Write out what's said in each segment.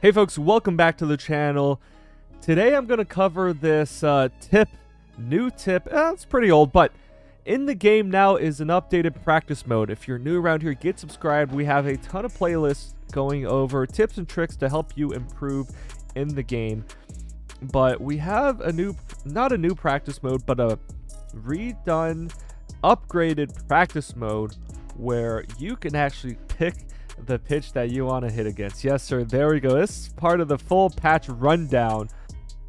Hey folks, welcome back to the channel. Today I'm going to cover this new tip. It's pretty old, but in the game now is an updated practice mode. If you're new around here, get subscribed. We have a ton of playlists going over tips and tricks to help you improve in the game. But we have not a new practice mode, but a redone, upgraded practice mode where you can actually pick the pitch that you want to hit against. Yes, sir. There we go. This is part of the full patch rundown.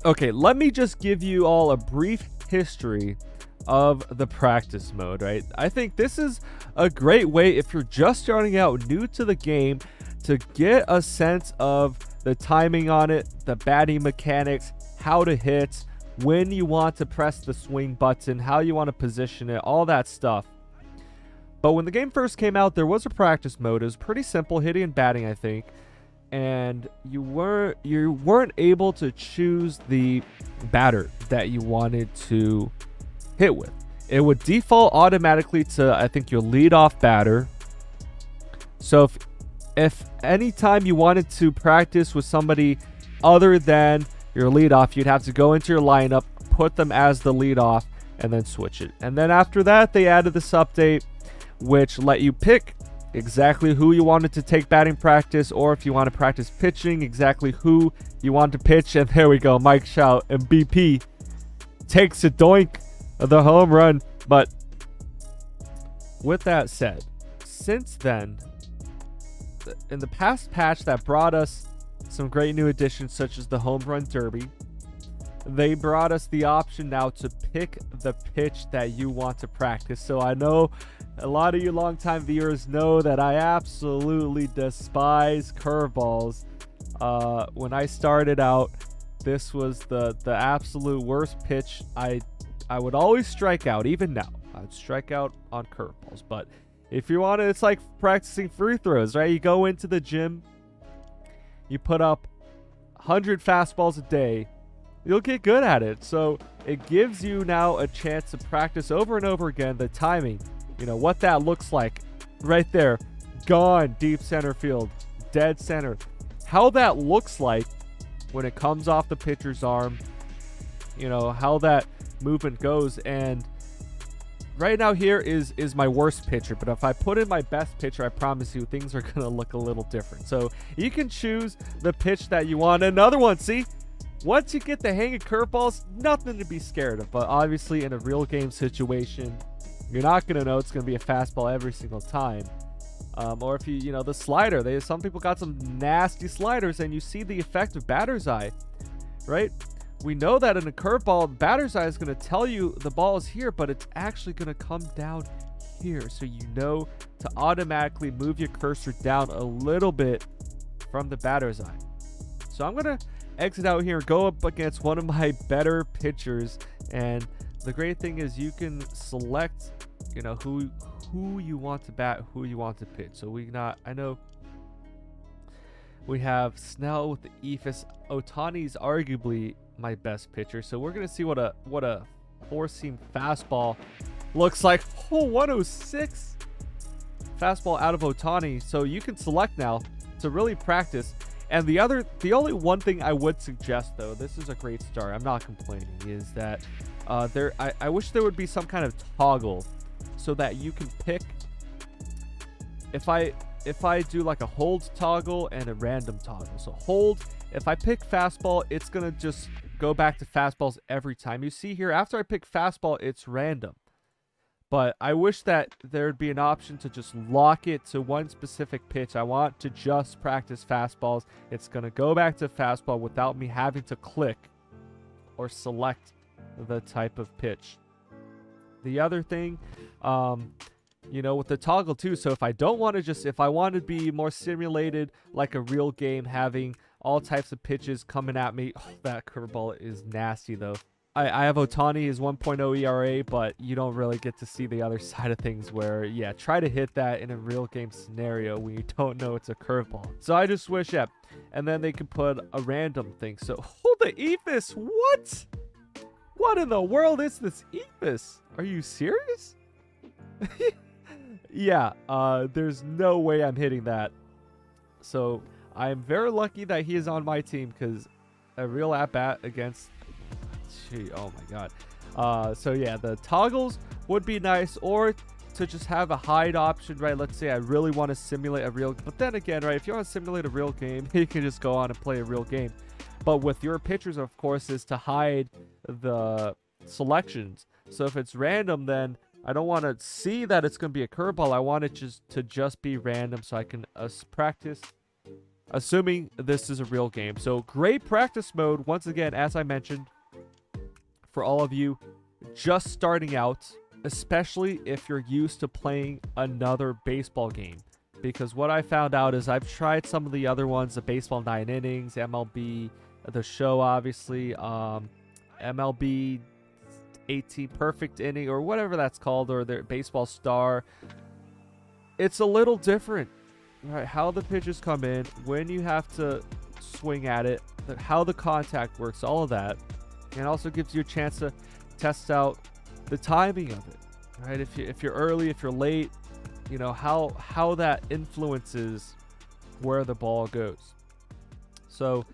Okay, let me just give you all a brief history of the practice mode, right? I think this is a great way if you're just starting out new to the game to get a sense of the timing on it, the batting mechanics, how to hit, when you want to press the swing button, how you want to position it, all that stuff. But when the game first came out, there was a practice mode. It was pretty simple, hitting and batting, I think. And you weren't able to choose the batter that you wanted to hit with. It would default automatically to, I think, your leadoff batter. So if any time you wanted to practice with somebody other than your leadoff, you'd have to go into your lineup, put them as the leadoff, and then switch it. And then after that, they added this update which let you pick exactly who you wanted to take batting practice, or if you want to practice pitching, exactly who you want to pitch. And there we go, Mike Shout, MVP, takes a doink of the home run. But with that said, since then, in the past patch that brought us some great new additions such as the home run derby, they brought us the option now to pick the pitch that you want to practice. So I know a lot of you longtime viewers know that I absolutely despise curveballs. When I started out, this was the absolute worst pitch. I would always strike out. Even now, I'd strike out on curveballs. But if you want to, it's like practicing free throws, right? You go into the gym, you put up 100 fastballs a day, you'll get good at it. So it gives you now a chance to practice over and over again the timing. You know, what that looks like right there. Gone deep center field. Dead center. How that looks like when it comes off the pitcher's arm. You know, how that movement goes. And right now here is my worst pitcher. But if I put in my best pitcher, I promise you things are going to look a little different. So you can choose the pitch that you want. Another one, see? Once you get the hang of curveballs, nothing to be scared of. But obviously in a real game situation, you're not going to know it's going to be a fastball every single time. Or if you know, the slider. Some people got some nasty sliders, and you see the effect of batter's eye, right? We know that in a curveball, batter's eye is going to tell you the ball is here, but it's actually going to come down here. So you know to automatically move your cursor down a little bit from the batter's eye. So I'm going to exit out here and go up against one of my better pitchers. And the great thing is you can select, you know, who you want to bat, who you want to pitch. So I know we have Snell with the Eephus. Ohtani's arguably my best pitcher. So we're gonna see what a four-seam fastball looks like. Oh, 106 fastball out of Ohtani. So you can select now to really practice. And the only one thing I would suggest, though, this is a great start, I'm not complaining, is that I wish there would be some kind of toggle so that you can pick. If I do like a hold toggle and a random toggle. So hold, if I pick fastball, it's gonna just go back to fastballs every time. You see here, after I pick fastball, it's random. But I wish that there'd be an option to just lock it to one specific pitch. I want to just practice fastballs. It's going to go back to fastball without me having to click or select the type of pitch. The other thing, you know, with the toggle too. So if I want to be more simulated like a real game, having all types of pitches coming at me. Oh, that curveball is nasty though. I have Ohtani is 1.0 ERA, but you don't really get to see the other side of things where, yeah, try to hit that in a real game scenario when you don't know it's a curveball. So I just wish, yeah. And then they could put a random thing. So, oh, the Eephus, what? What in the world is this Eephus? Are you serious? Yeah, there's no way I'm hitting that. So I am very lucky that he is on my team because a real at-bat against... Gee, oh my god. So yeah, the toggles would be nice, or to just have a hide option, right? Let's say I really want to simulate a real... But then again, right, if you want to simulate a real game, you can just go on and play a real game. But with your pitchers, of course, is to hide the selections. So if it's random, then I don't want to see that it's going to be a curveball. I want it to just be random so I can practice, assuming this is a real game. So great practice mode, once again, as I mentioned, for all of you just starting out, especially if you're used to playing another baseball game. Because what I found out is I've tried some of the other ones, the baseball 9 innings, MLB, the show, obviously, MLB 18 perfect inning, or whatever that's called, or their baseball star. It's a little different, right? How the pitches come in, when you have to swing at it, how the contact works, all of that. And also gives you a chance to test out the timing of it, right? If you're early, if you're late, you know, how that influences where the ball goes. So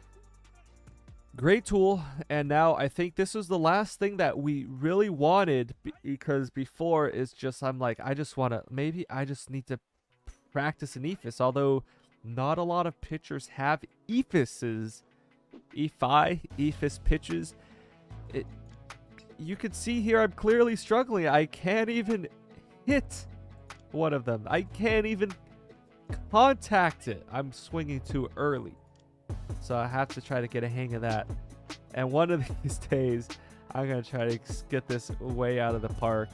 great tool. And now I think this is the last thing that we really wanted, because before is just, I'm like, I just need to practice an Eephus, although not a lot of pitchers have Eephuses, Eephus pitches. You can see here I'm clearly struggling. I can't even hit one of them. I can't even contact it. I'm swinging too early. So I have to try to get a hang of that. And one of these days, I'm going to try to get this way out of the park.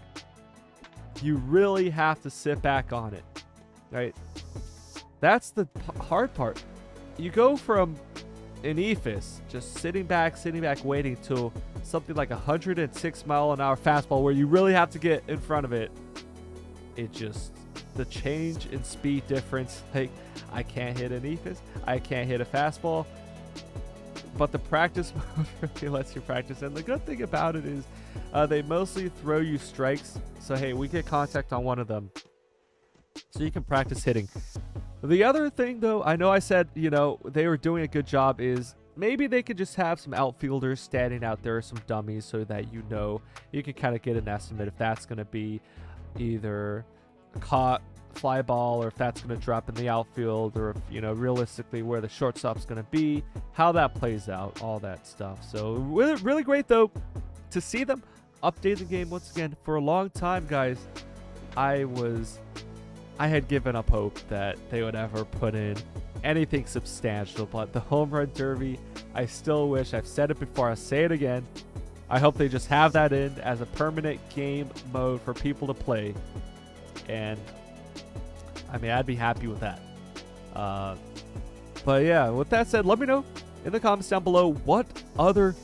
You really have to sit back on it, right? That's the hard part. You go from an Eephus, just sitting back, waiting, to something like 106-mile-an-hour fastball where you really have to get in front of it. It just, the change in speed difference, like, I can't hit an Eephus, I can't hit a fastball, but the practice mode really lets you practice. And the good thing about it is they mostly throw you strikes, so hey, we get contact on one of them, so you can practice hitting. The other thing, though, I know I said, you know, they were doing a good job, is maybe they could just have some outfielders standing out there, some dummies, so that you know, you can kind of get an estimate if that's going to be either a caught fly ball, or if that's going to drop in the outfield, or if, you know, realistically where the shortstop's going to be, how that plays out, all that stuff. So really great, though, to see them update the game once again. For a long time, guys, I had given up hope that they would ever put in anything substantial, but the home run derby, I still wish, I've said it before, I'll say it again, I hope they just have that in as a permanent game mode for people to play. And I mean, I'd be happy with that. But yeah, with that said, let me know in the comments down below what other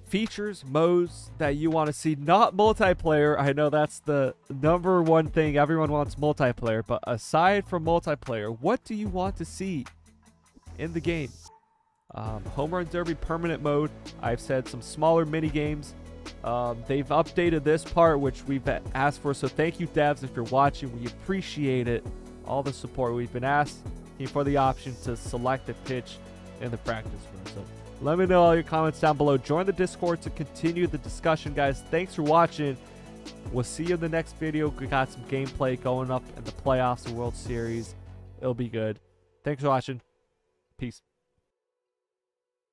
features, modes that you want to see, not multiplayer. I know that's the number one thing, everyone wants multiplayer, but aside from multiplayer, what do you want to see in the game? Home Run Derby permanent mode, I've said some smaller mini games. They've updated this part, which we've asked for, so thank you, devs, if you're watching. We appreciate it, all the support. We've been asking for the option to select a pitch in the practice room. So let me know all your comments down below. Join the Discord to continue the discussion, guys. Thanks for watching. We'll see you in the next video. We got some gameplay going up in the playoffs, the World Series. It'll be good. Thanks for watching. Peace.